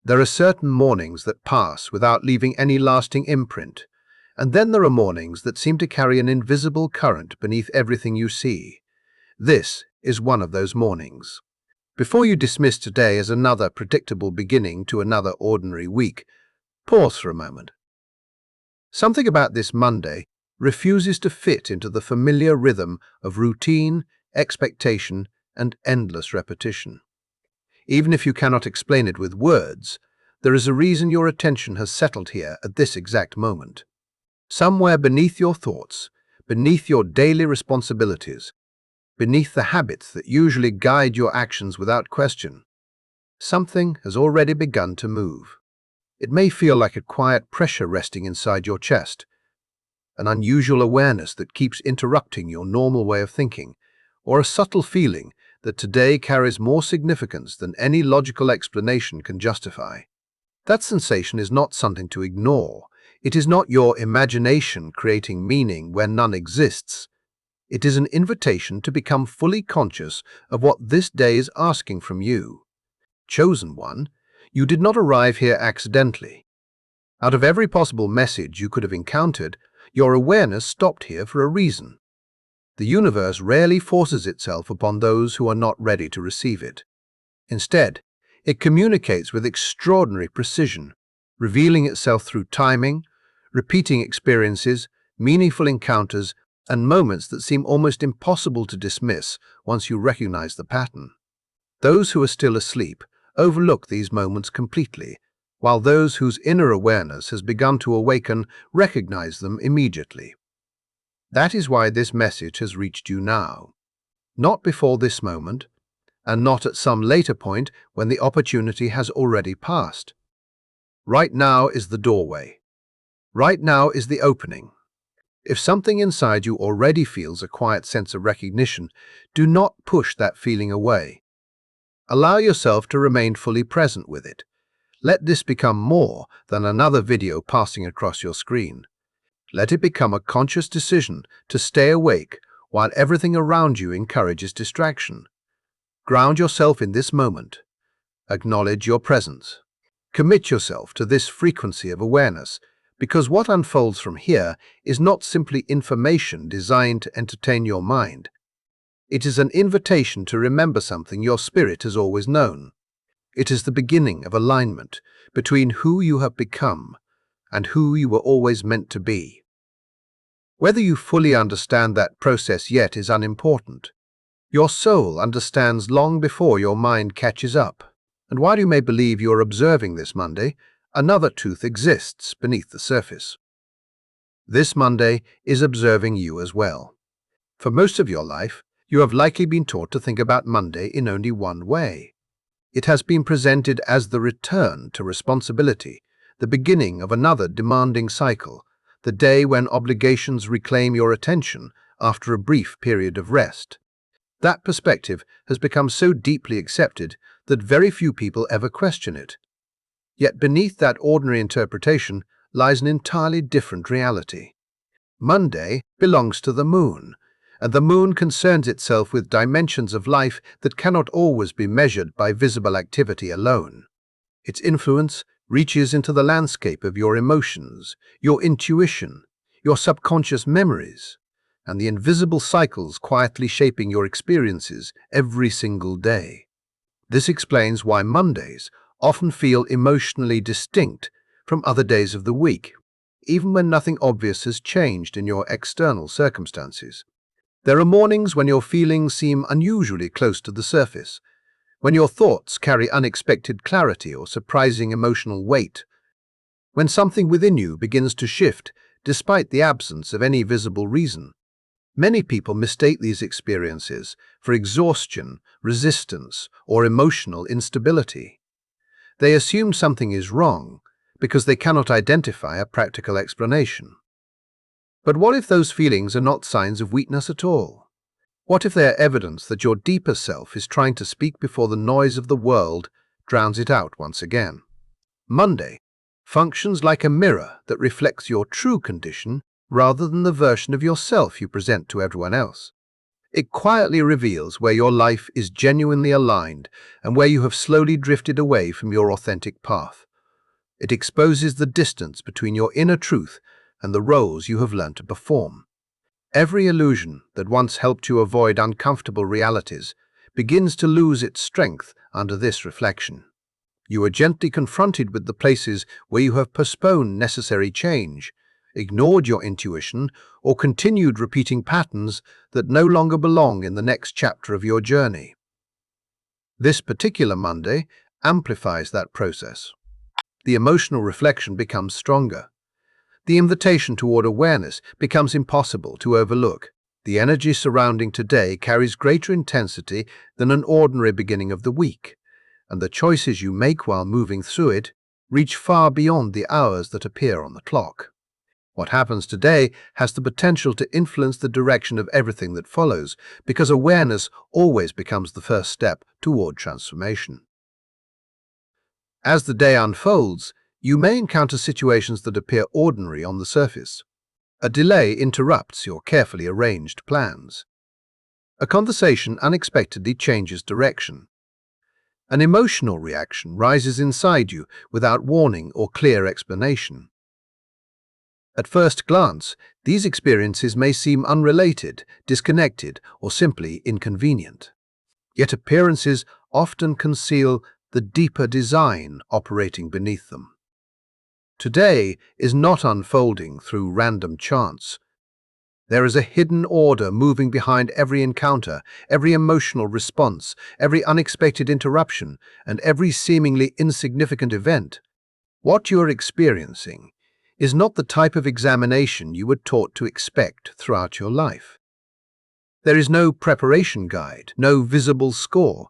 There are certain mornings that pass without leaving any lasting imprint, and then there are mornings that seem to carry an invisible current beneath everything you see. This is one of those mornings. Before you dismiss today as another predictable beginning to another ordinary week, pause for a moment. Something about this Monday refuses to fit into the familiar rhythm of routine, expectation, and endless repetition. Even if you cannot explain it with words, there is a reason your attention has settled here at this exact moment. Somewhere beneath your thoughts, beneath your daily responsibilities, beneath the habits that usually guide your actions without question, something has already begun to move. It may feel like a quiet pressure resting inside your chest, an unusual awareness that keeps interrupting your normal way of thinking, or a subtle feeling that today carries more significance than any logical explanation can justify. That sensation is not something to ignore. It is not your imagination creating meaning where none exists. It is an invitation to become fully conscious of what this day is asking from you. Chosen one, you did not arrive here accidentally. Out of every possible message you could have encountered, your awareness stopped here for a reason. The universe rarely forces itself upon those who are not ready to receive it. Instead, it communicates with extraordinary precision, revealing itself through timing, repeating experiences, meaningful encounters, and moments that seem almost impossible to dismiss once you recognize the pattern. Those who are still asleep overlook these moments completely, while those whose inner awareness has begun to awaken recognize them immediately. That is why this message has reached you now, not before this moment, and not at some later point when the opportunity has already passed. Right now is the doorway. Right now is the opening. If something inside you already feels a quiet sense of recognition, do not push that feeling away. Allow yourself to remain fully present with it. Let this become more than another video passing across your screen. Let it become a conscious decision to stay awake while everything around you encourages distraction. Ground yourself in this moment. Acknowledge your presence. Commit yourself to this frequency of awareness, because what unfolds from here is not simply information designed to entertain your mind. It is an invitation to remember something your spirit has always known. It is the beginning of alignment between who you have become and who you were always meant to be. Whether you fully understand that process yet is unimportant. Your soul understands long before your mind catches up. And while you may believe you are observing this Monday, another truth exists beneath the surface. This Monday is observing you as well. For most of your life, you have likely been taught to think about Monday in only one way. It has been presented as the return to responsibility, the beginning of another demanding cycle, the day when obligations reclaim your attention after a brief period of rest. That perspective has become so deeply accepted that very few people ever question it. Yet beneath that ordinary interpretation lies an entirely different reality. Monday belongs to the moon, and the moon concerns itself with dimensions of life that cannot always be measured by visible activity alone. Its influence reaches into the landscape of your emotions, your intuition, your subconscious memories, and the invisible cycles quietly shaping your experiences every single day. This explains why Mondays often feel emotionally distinct from other days of the week, even when nothing obvious has changed in your external circumstances. There are mornings when your feelings seem unusually close to the surface, when your thoughts carry unexpected clarity or surprising emotional weight, when something within you begins to shift despite the absence of any visible reason. Many people mistake these experiences for exhaustion, resistance, or emotional instability. They assume something is wrong because they cannot identify a practical explanation. But what if those feelings are not signs of weakness at all? What if they are evidence that your deeper self is trying to speak before the noise of the world drowns it out once again? Monday functions like a mirror that reflects your true condition rather than the version of yourself you present to everyone else. It quietly reveals where your life is genuinely aligned and where you have slowly drifted away from your authentic path. It exposes the distance between your inner truth and the roles you have learned to perform. Every illusion that once helped you avoid uncomfortable realities begins to lose its strength under this reflection. You are gently confronted with the places where you have postponed necessary change, ignored your intuition, or continued repeating patterns that no longer belong in the next chapter of your journey. This particular Monday amplifies that process. The emotional reflection becomes stronger. The invitation toward awareness becomes impossible to overlook. The energy surrounding today carries greater intensity than an ordinary beginning of the week, and the choices you make while moving through it reach far beyond the hours that appear on the clock. What happens today has the potential to influence the direction of everything that follows, because awareness always becomes the first step toward transformation. As the day unfolds, you may encounter situations that appear ordinary on the surface. A delay interrupts your carefully arranged plans. A conversation unexpectedly changes direction. An emotional reaction rises inside you without warning or clear explanation. At first glance, these experiences may seem unrelated, disconnected, or simply inconvenient. Yet appearances often conceal the deeper design operating beneath them. Today is not unfolding through random chance. There is a hidden order moving behind every encounter, every emotional response, every unexpected interruption, and every seemingly insignificant event. What you are experiencing is not the type of examination you were taught to expect throughout your life. There is no preparation guide, no visible score,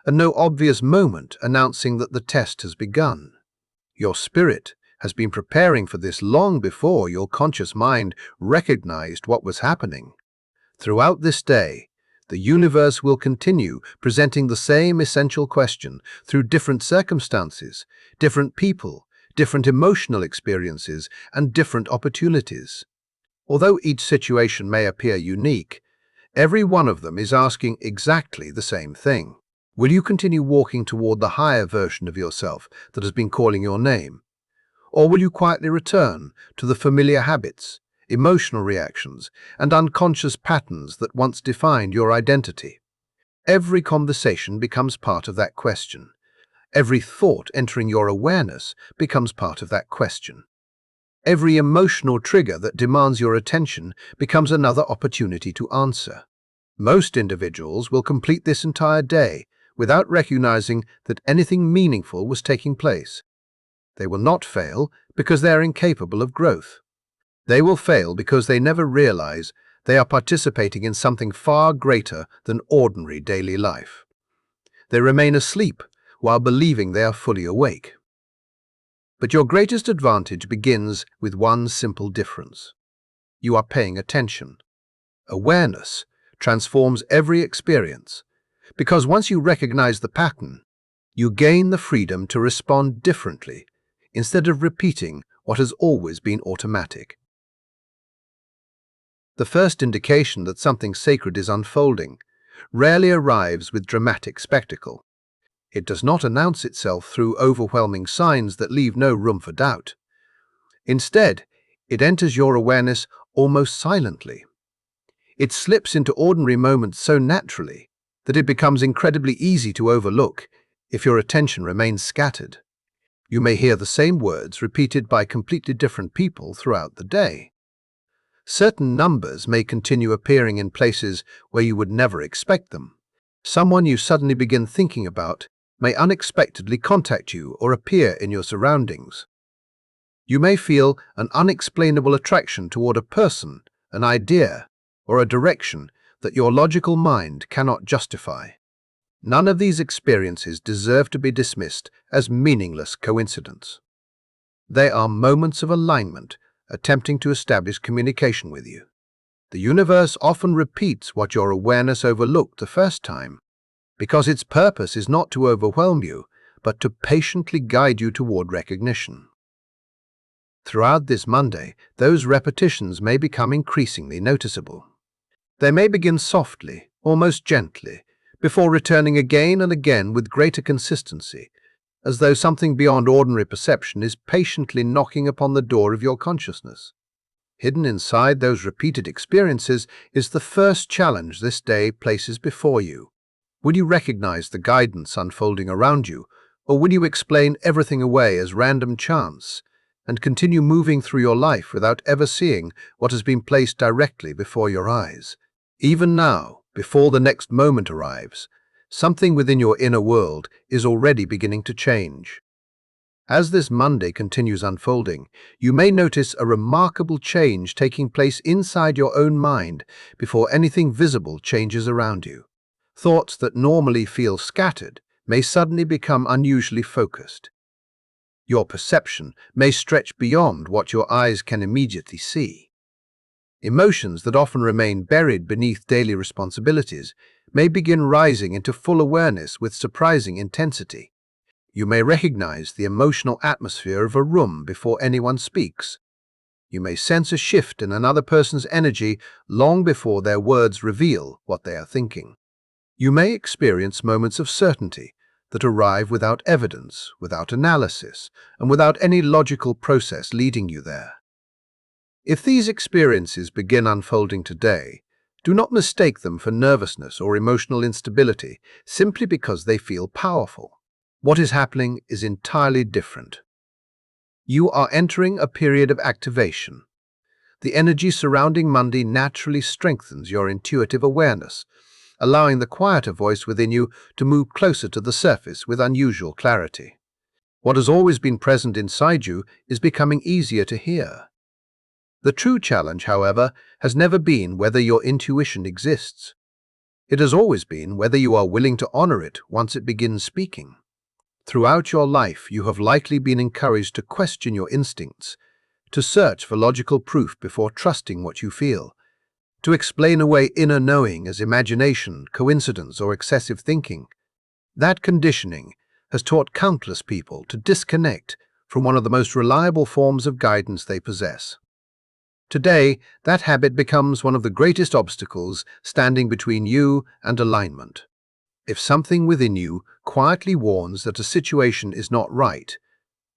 and no obvious moment announcing that the test has begun. Your spirit has been preparing for this long before your conscious mind recognized what was happening. Throughout this day, the universe will continue presenting the same essential question through different circumstances, different people, different emotional experiences, and different opportunities. Although each situation may appear unique, every one of them is asking exactly the same thing. Will you continue walking toward the higher version of yourself that has been calling your name? Or will you quietly return to the familiar habits, emotional reactions, and unconscious patterns that once defined your identity? Every conversation becomes part of that question. Every thought entering your awareness becomes part of that question. Every emotional trigger that demands your attention becomes another opportunity to answer. Most individuals will complete this entire day without recognizing that anything meaningful was taking place. They will not fail because they are incapable of growth. They will fail because they never realize they are participating in something far greater than ordinary daily life. They remain asleep while believing they are fully awake. But your greatest advantage begins with one simple difference. You are paying attention. Awareness transforms every experience, because once you recognize the pattern, you gain the freedom to respond differently instead of repeating what has always been automatic. The first indication that something sacred is unfolding rarely arrives with dramatic spectacle. It does not announce itself through overwhelming signs that leave no room for doubt. Instead, it enters your awareness almost silently. It slips into ordinary moments so naturally that it becomes incredibly easy to overlook if your attention remains scattered. You may hear the same words repeated by completely different people throughout the day. Certain numbers may continue appearing in places where you would never expect them. Someone you suddenly begin thinking about may unexpectedly contact you or appear in your surroundings. You may feel an unexplainable attraction toward a person, an idea, or a direction that your logical mind cannot justify. None of these experiences deserve to be dismissed as meaningless coincidence. They are moments of alignment attempting to establish communication with you. The universe often repeats what your awareness overlooked the first time, because its purpose is not to overwhelm you, but to patiently guide you toward recognition. Throughout this Monday, those repetitions may become increasingly noticeable. They may begin softly, almost gently, before returning again and again with greater consistency, as though something beyond ordinary perception is patiently knocking upon the door of your consciousness. Hidden inside those repeated experiences is the first challenge this day places before you. Will you recognize the guidance unfolding around you, or will you explain everything away as random chance and continue moving through your life without ever seeing what has been placed directly before your eyes? Even now, before the next moment arrives, something within your inner world is already beginning to change. As this Monday continues unfolding, you may notice a remarkable change taking place inside your own mind before anything visible changes around you. Thoughts that normally feel scattered may suddenly become unusually focused. Your perception may stretch beyond what your eyes can immediately see. Emotions that often remain buried beneath daily responsibilities may begin rising into full awareness with surprising intensity. You may recognize the emotional atmosphere of a room before anyone speaks. You may sense a shift in another person's energy long before their words reveal what they are thinking. You may experience moments of certainty that arrive without evidence, without analysis, and without any logical process leading you there. If these experiences begin unfolding today, do not mistake them for nervousness or emotional instability simply because they feel powerful. What is happening is entirely different. You are entering a period of activation. The energy surrounding Monday naturally strengthens your intuitive awareness, allowing the quieter voice within you to move closer to the surface with unusual clarity. What has always been present inside you is becoming easier to hear. The true challenge, however, has never been whether your intuition exists. It has always been whether you are willing to honor it once it begins speaking. Throughout your life, you have likely been encouraged to question your instincts, to search for logical proof before trusting what you feel, to explain away inner knowing as imagination, coincidence, or excessive thinking. That conditioning has taught countless people to disconnect from one of the most reliable forms of guidance they possess. Today, that habit becomes one of the greatest obstacles standing between you and alignment. If something within you quietly warns that a situation is not right,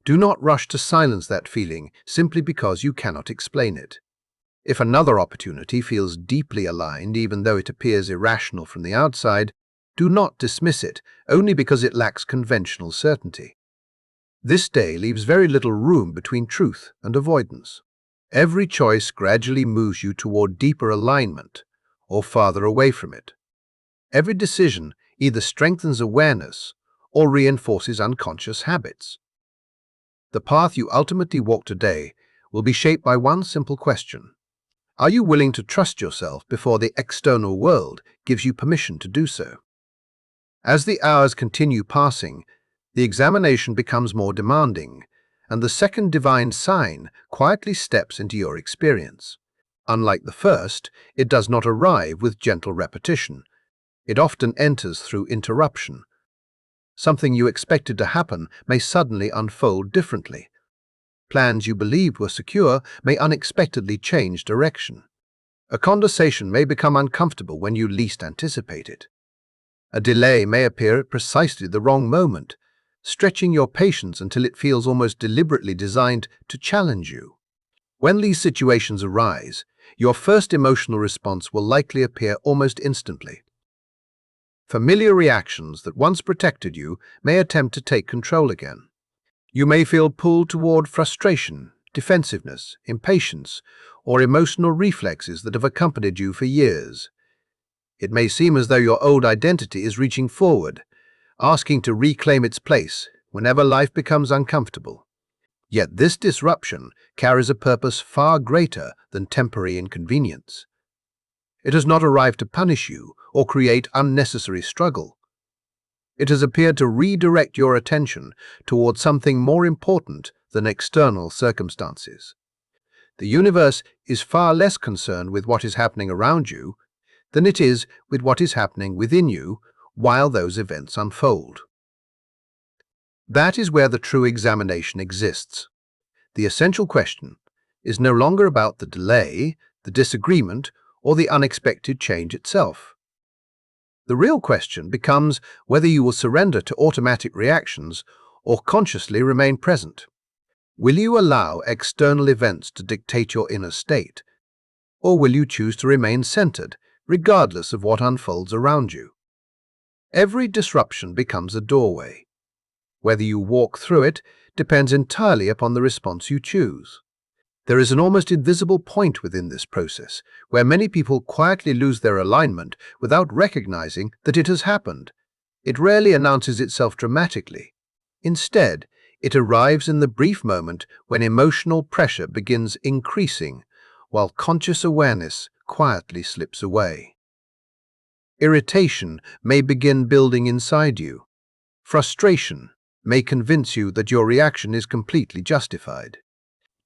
do not rush to silence that feeling simply because you cannot explain it. If another opportunity feels deeply aligned even though it appears irrational from the outside, do not dismiss it only because it lacks conventional certainty. This day leaves very little room between truth and avoidance. Every choice gradually moves you toward deeper alignment or farther away from it. Every decision either strengthens awareness or reinforces unconscious habits. The path you ultimately walk today will be shaped by one simple question. Are you willing to trust yourself before the external world gives you permission to do so? As the hours continue passing, the examination becomes more demanding, and the second divine sign quietly steps into your experience. Unlike the first, it does not arrive with gentle repetition. It often enters through interruption. Something you expected to happen may suddenly unfold differently. Plans you believed were secure may unexpectedly change direction. A conversation may become uncomfortable when you least anticipate it. A delay may appear at precisely the wrong moment, stretching your patience until it feels almost deliberately designed to challenge you. When these situations arise, your first emotional response will likely appear almost instantly. Familiar reactions that once protected you may attempt to take control again. You may feel pulled toward frustration, defensiveness, impatience, or emotional reflexes that have accompanied you for years. It may seem as though your old identity is reaching forward, asking to reclaim its place whenever life becomes uncomfortable. Yet this disruption carries a purpose far greater than temporary inconvenience. It has not arrived to punish you or create unnecessary struggle. It has appeared to redirect your attention towards something more important than external circumstances. The universe is far less concerned with what is happening around you than it is with what is happening within you while those events unfold. That is where the true examination exists. The essential question is no longer about the delay, the disagreement, or the unexpected change itself. The real question becomes whether you will surrender to automatic reactions or consciously remain present. Will you allow external events to dictate your inner state, or will you choose to remain centered, regardless of what unfolds around you? Every disruption becomes a doorway. Whether you walk through it depends entirely upon the response you choose. There is an almost invisible point within this process, where many people quietly lose their alignment without recognizing that it has happened. It rarely announces itself dramatically. Instead, it arrives in the brief moment when emotional pressure begins increasing, while conscious awareness quietly slips away. Irritation may begin building inside you. Frustration may convince you that your reaction is completely justified.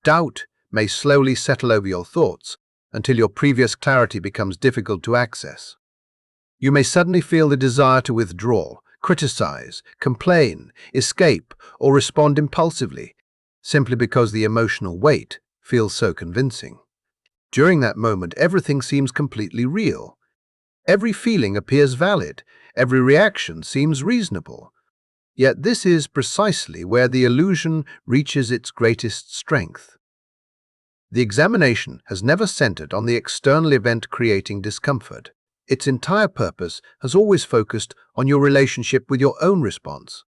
Doubt may slowly settle over your thoughts until your previous clarity becomes difficult to access. You may suddenly feel the desire to withdraw, criticize, complain, escape, or respond impulsively, simply because the emotional weight feels so convincing. During that moment, everything seems completely real. Every feeling appears valid, every reaction seems reasonable. Yet this is precisely where the illusion reaches its greatest strength. The examination has never centered on the external event creating discomfort. Its entire purpose has always focused on your relationship with your own response.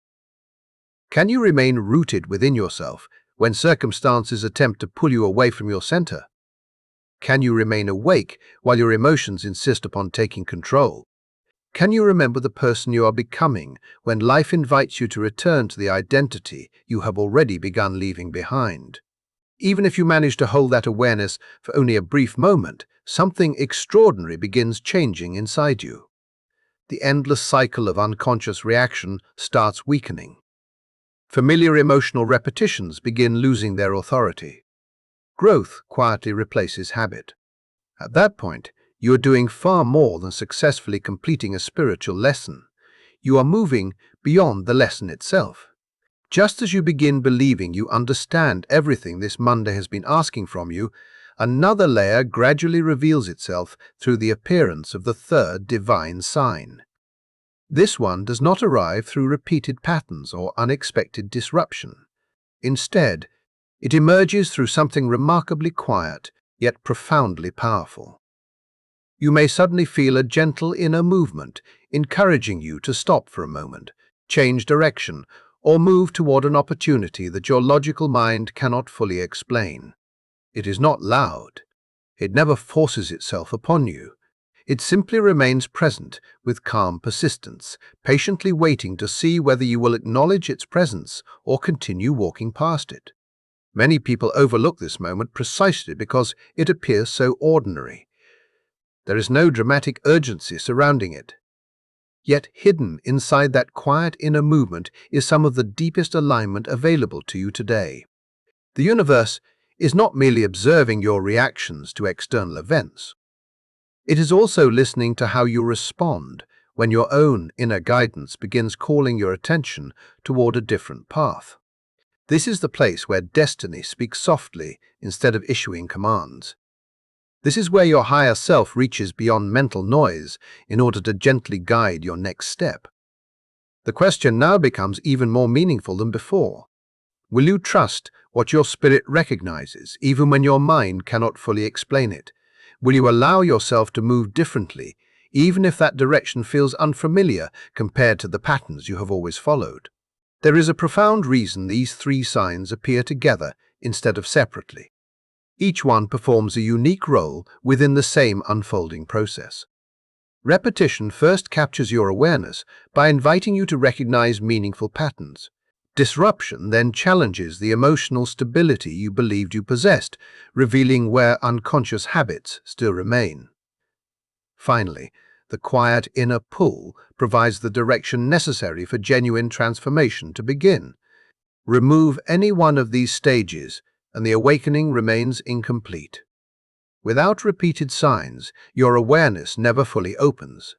Can you remain rooted within yourself when circumstances attempt to pull you away from your center? Can you remain awake while your emotions insist upon taking control? Can you remember the person you are becoming when life invites you to return to the identity you have already begun leaving behind? Even if you manage to hold that awareness for only a brief moment, something extraordinary begins changing inside you. The endless cycle of unconscious reaction starts weakening. Familiar emotional repetitions begin losing their authority. Growth quietly replaces habit. At that point, you are doing far more than successfully completing a spiritual lesson. You are moving beyond the lesson itself. Just as you begin believing you understand everything this Monday has been asking from you, another layer gradually reveals itself through the appearance of the third divine sign. This one does not arrive through repeated patterns or unexpected disruption. Instead, it emerges through something remarkably quiet, yet profoundly powerful. You may suddenly feel a gentle inner movement, encouraging you to stop for a moment, change direction, or move toward an opportunity that your logical mind cannot fully explain. It is not loud. It never forces itself upon you. It simply remains present with calm persistence, patiently waiting to see whether you will acknowledge its presence or continue walking past it. Many people overlook this moment precisely because it appears so ordinary. There is no dramatic urgency surrounding it. Yet hidden inside that quiet inner movement is some of the deepest alignment available to you today. The universe is not merely observing your reactions to external events. It is also listening to how you respond when your own inner guidance begins calling your attention toward a different path. This is the place where destiny speaks softly instead of issuing commands. This is where your higher self reaches beyond mental noise in order to gently guide your next step. The question now becomes even more meaningful than before. Will you trust what your spirit recognizes, even when your mind cannot fully explain it? Will you allow yourself to move differently, even if that direction feels unfamiliar compared to the patterns you have always followed? There is a profound reason these three signs appear together instead of separately. Each one performs a unique role within the same unfolding process. Repetition first captures your awareness by inviting you to recognize meaningful patterns. Disruption then challenges the emotional stability you believed you possessed, revealing where unconscious habits still remain. Finally, the quiet inner pull provides the direction necessary for genuine transformation to begin. Remove any one of these stages, and the awakening remains incomplete. Without repeated signs, your awareness never fully opens.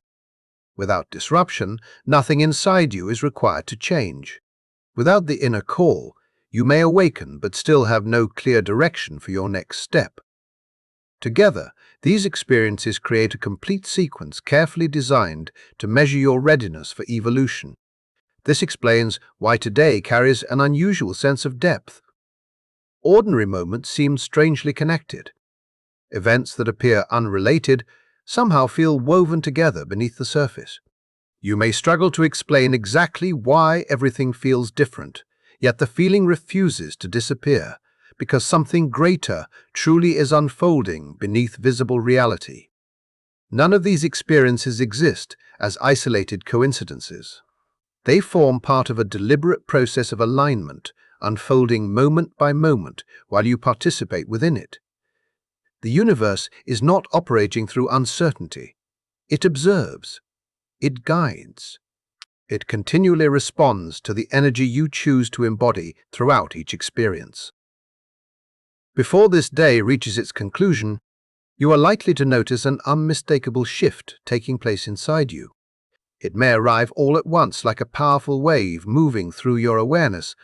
Without disruption, nothing inside you is required to change. Without the inner call, you may awaken but still have no clear direction for your next step. Together, these experiences create a complete sequence carefully designed to measure your readiness for evolution. This explains why today carries an unusual sense of depth. Ordinary moments seem strangely connected. Events that appear unrelated somehow feel woven together beneath the surface. You may struggle to explain exactly why everything feels different, yet the feeling refuses to disappear because something greater truly is unfolding beneath visible reality. None of these experiences exist as isolated coincidences. They form part of a deliberate process of alignment, unfolding moment by moment while you participate within it. The universe is not operating through uncertainty. It observes. It guides. It continually responds to the energy you choose to embody throughout each experience. Before this day reaches its conclusion, you are likely to notice an unmistakable shift taking place inside you. It may arrive all at once like a powerful wave moving through your awareness,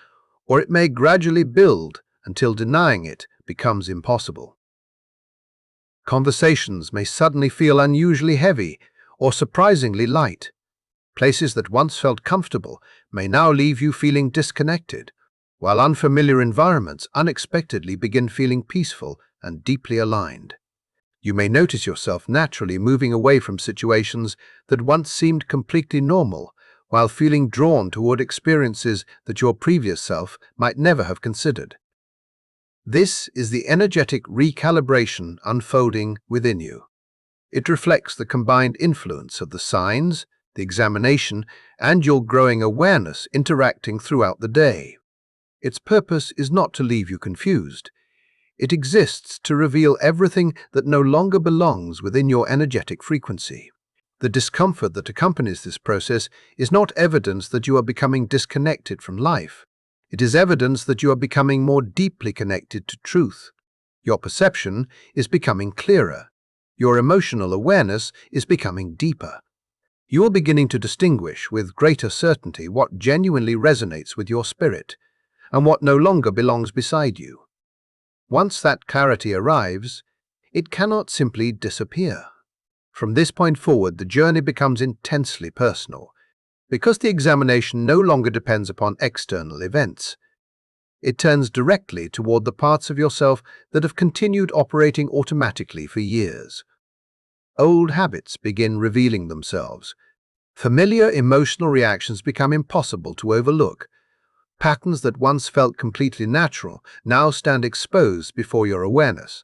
or it may gradually build until denying it becomes impossible. Conversations may suddenly feel unusually heavy or surprisingly light. Places that once felt comfortable may now leave you feeling disconnected, while unfamiliar environments unexpectedly begin feeling peaceful and deeply aligned. You may notice yourself naturally moving away from situations that once seemed completely normal, while feeling drawn toward experiences that your previous self might never have considered. This is the energetic recalibration unfolding within you. It reflects the combined influence of the signs, the examination, and your growing awareness interacting throughout the day. Its purpose is not to leave you confused. It exists to reveal everything that no longer belongs within your energetic frequency. The discomfort that accompanies this process is not evidence that you are becoming disconnected from life. It is evidence that you are becoming more deeply connected to truth. Your perception is becoming clearer. Your emotional awareness is becoming deeper. You are beginning to distinguish with greater certainty what genuinely resonates with your spirit and what no longer belongs beside you. Once that clarity arrives, it cannot simply disappear. From this point forward, the journey becomes intensely personal, because the examination no longer depends upon external events. It turns directly toward the parts of yourself that have continued operating automatically for years. Old habits begin revealing themselves. Familiar emotional reactions become impossible to overlook. Patterns that once felt completely natural now stand exposed before your awareness.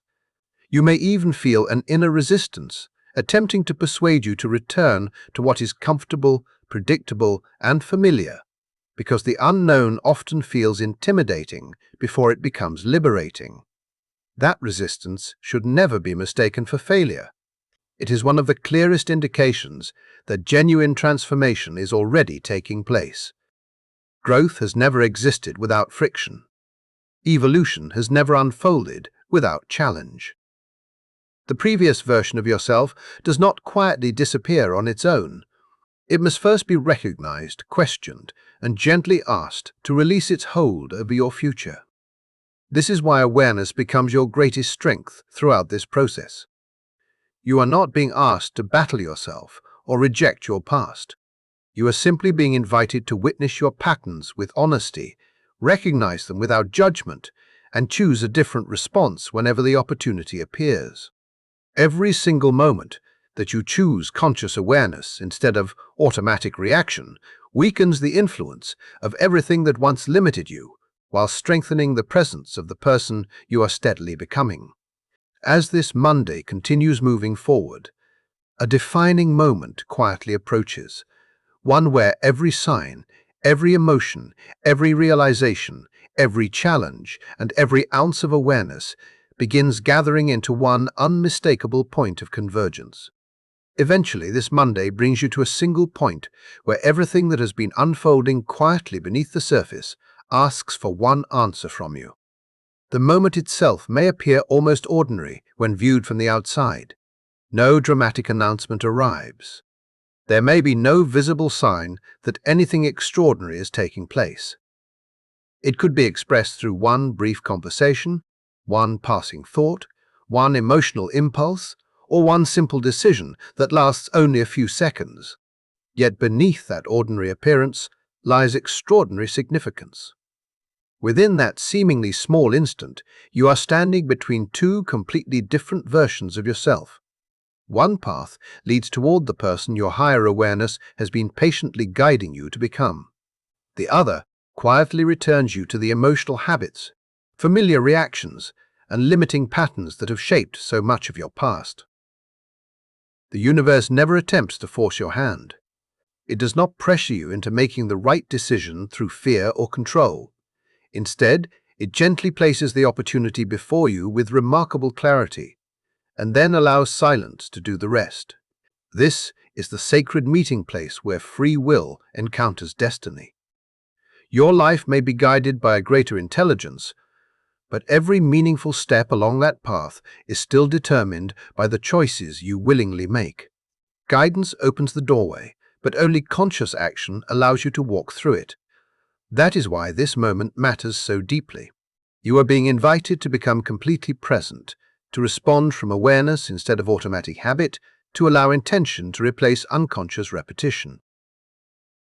You may even feel an inner resistance, attempting to persuade you to return to what is comfortable, predictable, and familiar, because the unknown often feels intimidating before it becomes liberating. That resistance should never be mistaken for failure. It is one of the clearest indications that genuine transformation is already taking place. Growth has never existed without friction. Evolution has never unfolded without challenge. The previous version of yourself does not quietly disappear on its own. It must first be recognized, questioned, and gently asked to release its hold over your future. This is why awareness becomes your greatest strength throughout this process. You are not being asked to battle yourself or reject your past. You are simply being invited to witness your patterns with honesty, recognize them without judgment, and choose a different response whenever the opportunity appears. Every single moment that you choose conscious awareness instead of automatic reaction weakens the influence of everything that once limited you, while strengthening the presence of the person you are steadily becoming. As this Monday continues moving forward, a defining moment quietly approaches, one where every sign, every emotion, every realization, every challenge, and every ounce of awareness begins gathering into one unmistakable point of convergence. Eventually, this Monday brings you to a single point where everything that has been unfolding quietly beneath the surface asks for one answer from you. The moment itself may appear almost ordinary when viewed from the outside. No dramatic announcement arrives. There may be no visible sign that anything extraordinary is taking place. It could be expressed through one brief conversation, one passing thought, one emotional impulse, or one simple decision that lasts only a few seconds. Yet beneath that ordinary appearance lies extraordinary significance. Within that seemingly small instant, you are standing between two completely different versions of yourself. One path leads toward the person your higher awareness has been patiently guiding you to become. The other quietly returns you to the emotional habits, familiar reactions, and limiting patterns that have shaped so much of your past. The universe never attempts to force your hand. It does not pressure you into making the right decision through fear or control. Instead, it gently places the opportunity before you with remarkable clarity, and then allows silence to do the rest. This is the sacred meeting place where free will encounters destiny. Your life may be guided by a greater intelligence, but every meaningful step along that path is still determined by the choices you willingly make. Guidance opens the doorway, but only conscious action allows you to walk through it. That is why this moment matters so deeply. You are being invited to become completely present, to respond from awareness instead of automatic habit, to allow intention to replace unconscious repetition.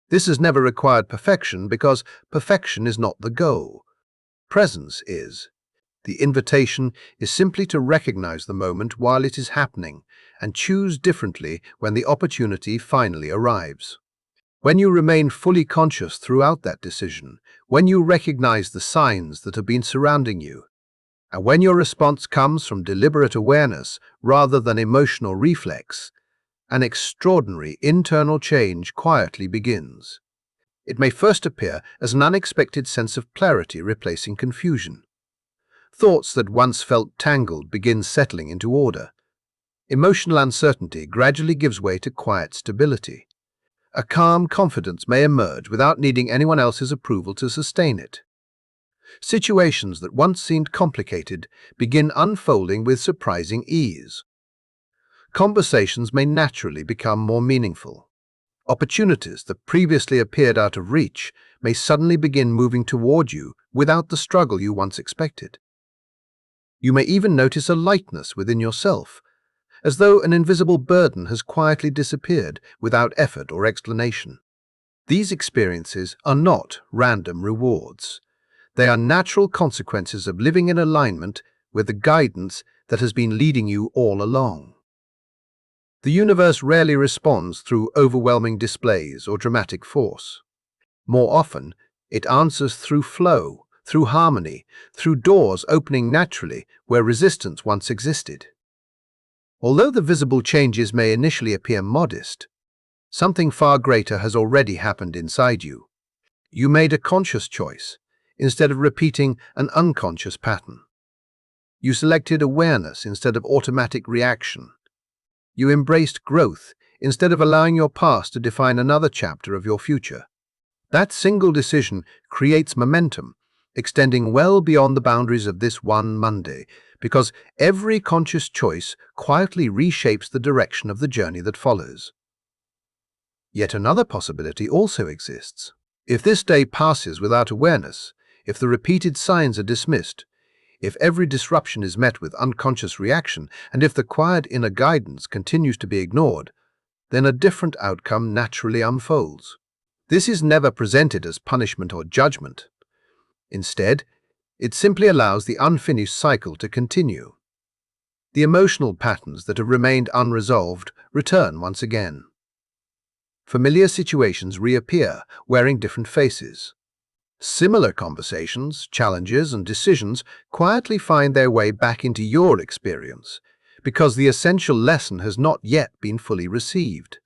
This has never required perfection because perfection is not the goal. Presence is. The invitation is simply to recognize the moment while it is happening and choose differently when the opportunity finally arrives. When you remain fully conscious throughout that decision, when you recognize the signs that have been surrounding you, and when your response comes from deliberate awareness rather than emotional reflex, an extraordinary internal change quietly begins. It may first appear as an unexpected sense of clarity replacing confusion. Thoughts that once felt tangled begin settling into order. Emotional uncertainty gradually gives way to quiet stability. A calm confidence may emerge without needing anyone else's approval to sustain it. Situations that once seemed complicated begin unfolding with surprising ease. Conversations may naturally become more meaningful. Opportunities that previously appeared out of reach may suddenly begin moving toward you without the struggle you once expected. You may even notice a lightness within yourself, as though an invisible burden has quietly disappeared without effort or explanation. These experiences are not random rewards. They are natural consequences of living in alignment with the guidance that has been leading you all along. The universe rarely responds through overwhelming displays or dramatic force. More often, it answers through flow, through harmony, through doors opening naturally where resistance once existed. Although the visible changes may initially appear modest, something far greater has already happened inside you. You made a conscious choice instead of repeating an unconscious pattern. You selected awareness instead of automatic reaction. You embraced growth instead of allowing your past to define another chapter of your future. That single decision creates momentum, extending well beyond the boundaries of this one Monday, because every conscious choice quietly reshapes the direction of the journey that follows. Yet another possibility also exists. If this day passes without awareness, if the repeated signs are dismissed, if every disruption is met with unconscious reaction, and if the quiet inner guidance continues to be ignored, then a different outcome naturally unfolds. This is never presented as punishment or judgment. Instead, it simply allows the unfinished cycle to continue. The emotional patterns that have remained unresolved return once again. Familiar situations reappear, wearing different faces. Similar conversations, challenges, and decisions quietly find their way back into your experience, because the essential lesson has not yet been fully received.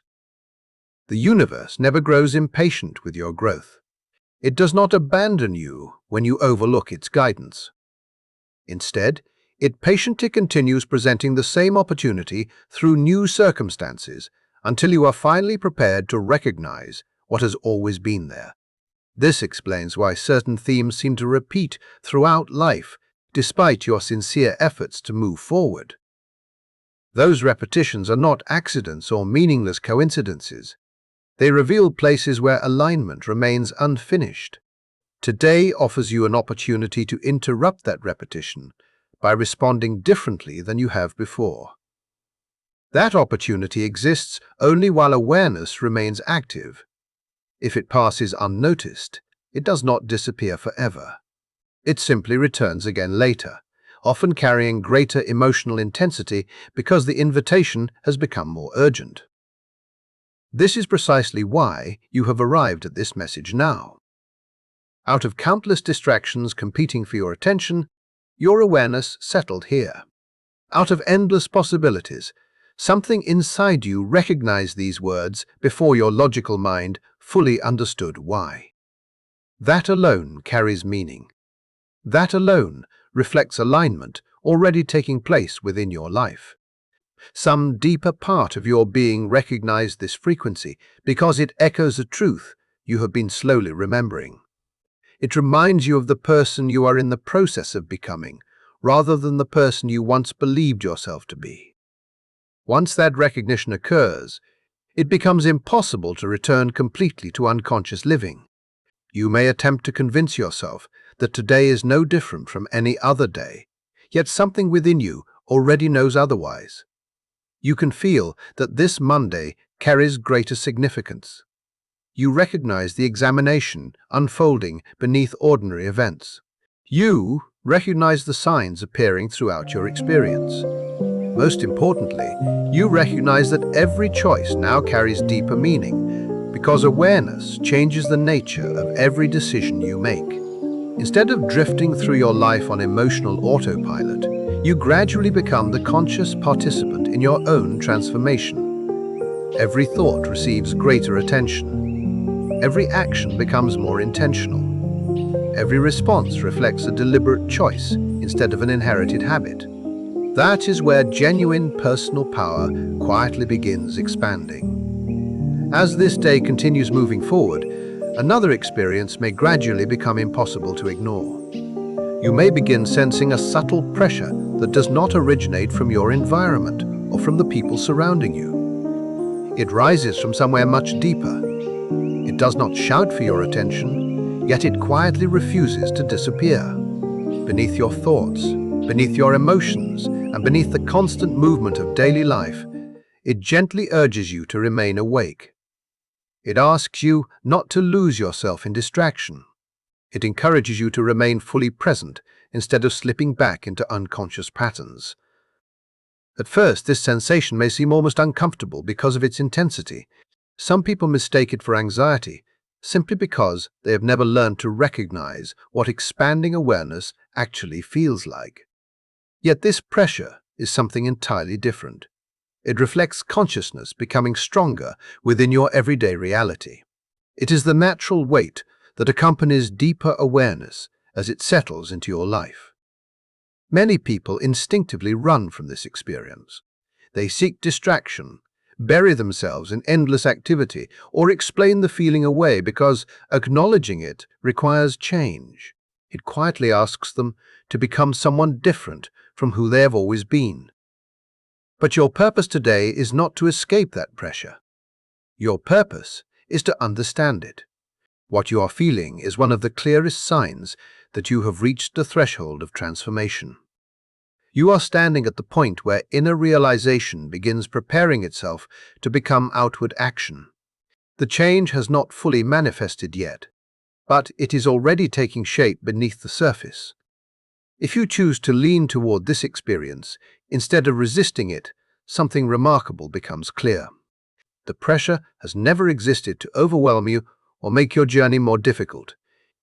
The universe never grows impatient with your growth. It does not abandon you when you overlook its guidance. Instead, it patiently continues presenting the same opportunity through new circumstances until you are finally prepared to recognize what has always been there. This explains why certain themes seem to repeat throughout life, despite your sincere efforts to move forward. Those repetitions are not accidents or meaningless coincidences. They reveal places where alignment remains unfinished. Today offers you an opportunity to interrupt that repetition by responding differently than you have before. That opportunity exists only while awareness remains active. If it passes unnoticed, it does not disappear forever. It simply returns again later, often carrying greater emotional intensity because the invitation has become more urgent. This is precisely why you have arrived at this message now. Out of countless distractions competing for your attention, your awareness settled here. Out of endless possibilities, something inside you recognized these words before your logical mind fully understood why. That alone carries meaning. That alone reflects alignment already taking place within your life. Some deeper part of your being recognized this frequency because it echoes a truth you have been slowly remembering. It reminds you of the person you are in the process of becoming, rather than the person you once believed yourself to be. Once that recognition occurs, it becomes impossible to return completely to unconscious living. You may attempt to convince yourself that today is no different from any other day, yet something within you already knows otherwise. You can feel that this Monday carries greater significance. You recognize the examination unfolding beneath ordinary events. You recognize the signs appearing throughout your experience. Most importantly, you recognize that every choice now carries deeper meaning, because awareness changes the nature of every decision you make. Instead of drifting through your life on emotional autopilot, you gradually become the conscious participant in your own transformation. Every thought receives greater attention. Every action becomes more intentional. Every response reflects a deliberate choice instead of an inherited habit. That is where genuine personal power quietly begins expanding. As this day continues moving forward, another experience may gradually become impossible to ignore. You may begin sensing a subtle pressure that does not originate from your environment or from the people surrounding you. It rises from somewhere much deeper. It does not shout for your attention, yet it quietly refuses to disappear. Beneath your thoughts, beneath your emotions, and beneath the constant movement of daily life, it gently urges you to remain awake. It asks you not to lose yourself in distraction. It encourages you to remain fully present instead of slipping back into unconscious patterns. At first, this sensation may seem almost uncomfortable because of its intensity. Some people mistake it for anxiety, simply because they have never learned to recognize what expanding awareness actually feels like. Yet this pressure is something entirely different. It reflects consciousness becoming stronger within your everyday reality. It is the natural weight that accompanies deeper awareness as it settles into your life. Many people instinctively run from this experience. They seek distraction, bury themselves in endless activity, or explain the feeling away because acknowledging it requires change. It quietly asks them to become someone different from who they have always been. But your purpose today is not to escape that pressure. Your purpose is to understand it. What you are feeling is one of the clearest signs that you have reached the threshold of transformation. You are standing at the point where inner realization begins preparing itself to become outward action. The change has not fully manifested yet, but it is already taking shape beneath the surface. If you choose to lean toward this experience instead of resisting it, something remarkable becomes clear. The pressure has never existed to overwhelm you or make your journey more difficult.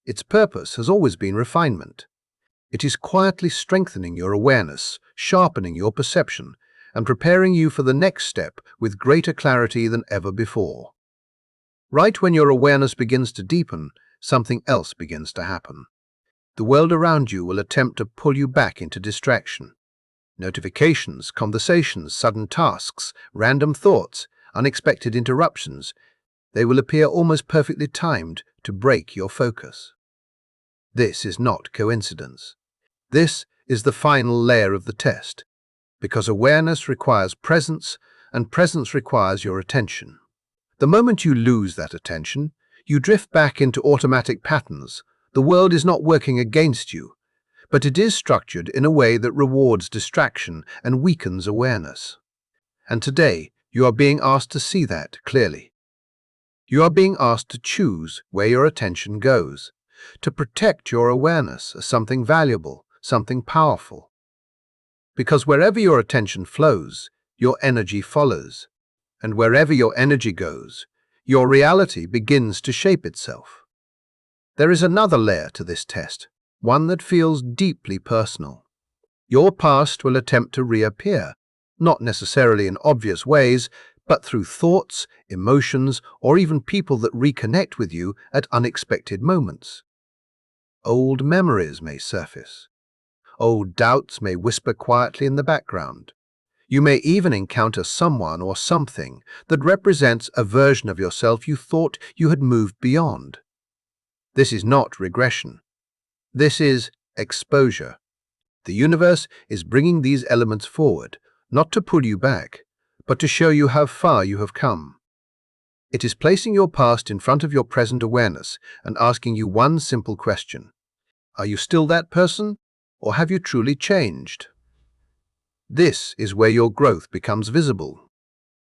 Its purpose has always been refinement. It is quietly strengthening your awareness, sharpening your perception, and preparing you for the next step with greater clarity than ever before. Right when your awareness begins to deepen, something else begins to happen. The world around you will attempt to pull you back into distraction. Notifications, conversations, sudden tasks, random thoughts, unexpected interruptions, they will appear almost perfectly timed to break your focus. This is not coincidence. This is the final layer of the test, because awareness requires presence, and presence requires your attention. The moment you lose that attention, you drift back into automatic patterns. The world is not working against you, but it is structured in a way that rewards distraction and weakens awareness. And today, you are being asked to see that clearly. You are being asked to choose where your attention goes, to protect your awareness as something valuable, something powerful. Because wherever your attention flows, your energy follows. And wherever your energy goes, your reality begins to shape itself. There is another layer to this test, one that feels deeply personal. Your past will attempt to reappear, not necessarily in obvious ways, but through thoughts, emotions, or even people that reconnect with you at unexpected moments. Old memories may surface. Old doubts may whisper quietly in the background. You may even encounter someone or something that represents a version of yourself you thought you had moved beyond. This is not regression. This is exposure. The universe is bringing these elements forward, not to pull you back, but to show you how far you have come. It is placing your past in front of your present awareness and asking you one simple question. Are you still that person, or have you truly changed? This is where your growth becomes visible.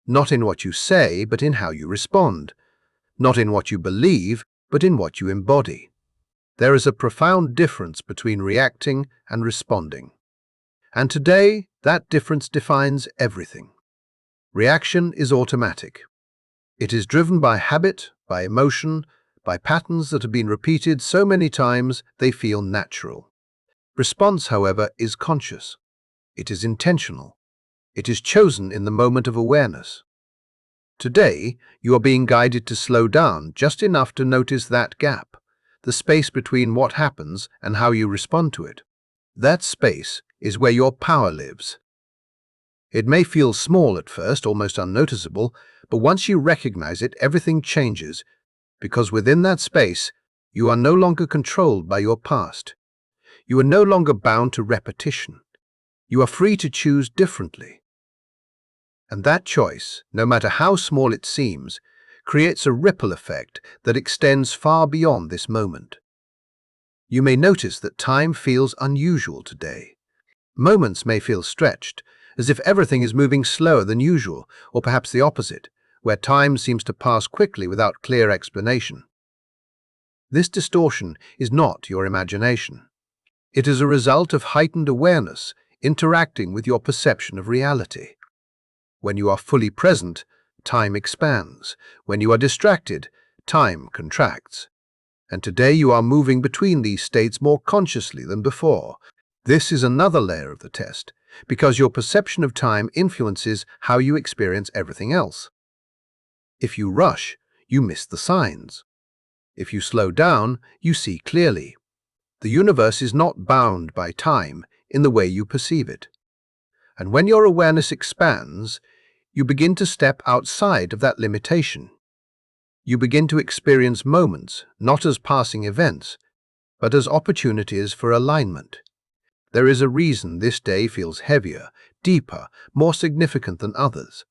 Not in what you say, but in how you respond. Not in what you believe, but in what you embody. There is a profound difference between reacting and responding. And today, that difference defines everything. Reaction is automatic. It is driven by habit, by emotion, by patterns that have been repeated so many times they feel natural. Response, however, is conscious. It is intentional. It is chosen in the moment of awareness. Today, you are being guided to slow down just enough to notice that gap, the space between what happens and how you respond to it. That space is where your power lives. It may feel small at first, almost unnoticeable, but once you recognize it, everything changes, because within that space, you are no longer controlled by your past. You are no longer bound to repetition. You are free to choose differently. And that choice, no matter how small it seems, creates a ripple effect that extends far beyond this moment. You may notice that time feels unusual today. Moments may feel stretched, as if everything is moving slower than usual, or perhaps the opposite, where time seems to pass quickly without clear explanation. This distortion is not your imagination. It is a result of heightened awareness interacting with your perception of reality. When you are fully present, time expands. When you are distracted, time contracts. And today you are moving between these states more consciously than before. This is another layer of the test, because your perception of time influences how you experience everything else. If you rush, you miss the signs. If you slow down, you see clearly. The universe is not bound by time in the way you perceive it. And when your awareness expands, you begin to step outside of that limitation. You begin to experience moments not as passing events, but as opportunities for alignment. There is a reason this day feels heavier, deeper, more significant than others.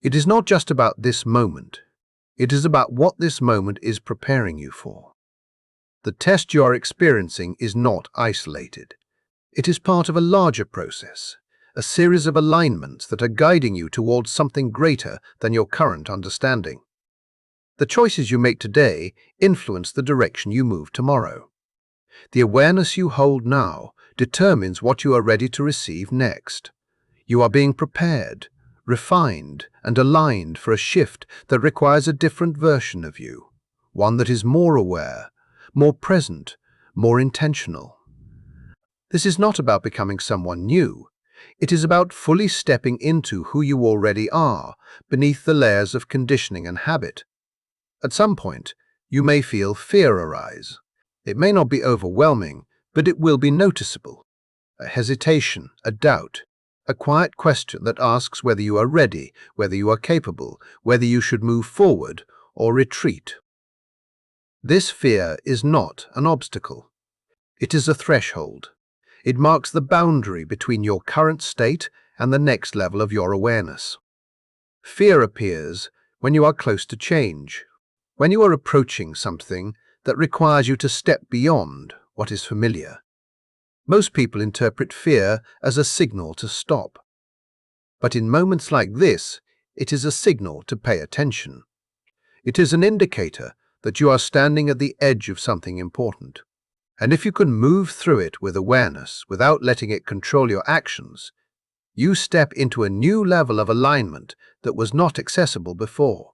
It is not just about this moment. It is about what this moment is preparing you for. The test you are experiencing is not isolated. It is part of a larger process, a series of alignments that are guiding you towards something greater than your current understanding. The choices you make today influence the direction you move tomorrow. The awareness you hold now determines what you are ready to receive next. You are being prepared, refined, and aligned for a shift that requires a different version of you, one that is more aware, more present, more intentional. This is not about becoming someone new. It is about fully stepping into who you already are, beneath the layers of conditioning and habit. At some point, you may feel fear arise. It may not be overwhelming, but it will be noticeable. A hesitation, a doubt, a quiet question that asks whether you are ready, whether you are capable, whether you should move forward or retreat. This fear is not an obstacle. It is a threshold. It marks the boundary between your current state and the next level of your awareness. Fear appears when you are close to change, when you are approaching something that requires you to step beyond what is familiar. Most people interpret fear as a signal to stop. But in moments like this, it is a signal to pay attention. It is an indicator that you are standing at the edge of something important. And if you can move through it with awareness without letting it control your actions, you step into a new level of alignment that was not accessible before.